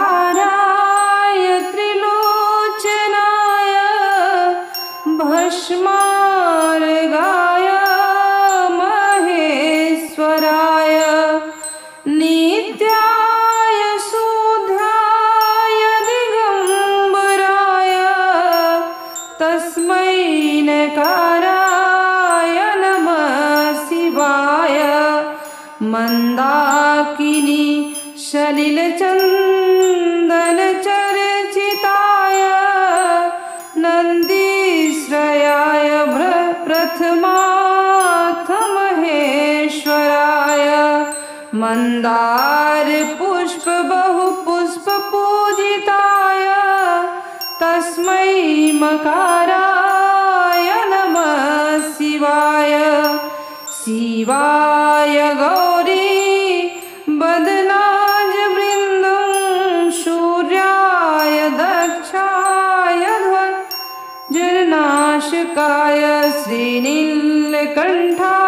नागेन्द्रहाराय त्रिलोचनाय भस्मार्गाय महेश्वराय नित्याय शूद्राय दिगम्बराय तस्मै नकाराय नमः शिवाय मन्दाकिनी सलिलचन्दनचर्चिताय नन्दीश्रयाय प्रथमाथ महेश्वराय मन्दारपुष्प बहुपुष्पपूजिताय तस्मै मकाराय नमः शिवाय शिवाय गौरी बदनाज वृन्दं सूर्याय दक्षाय ध्वजनाशकाय श्रीनीलकण्ठाय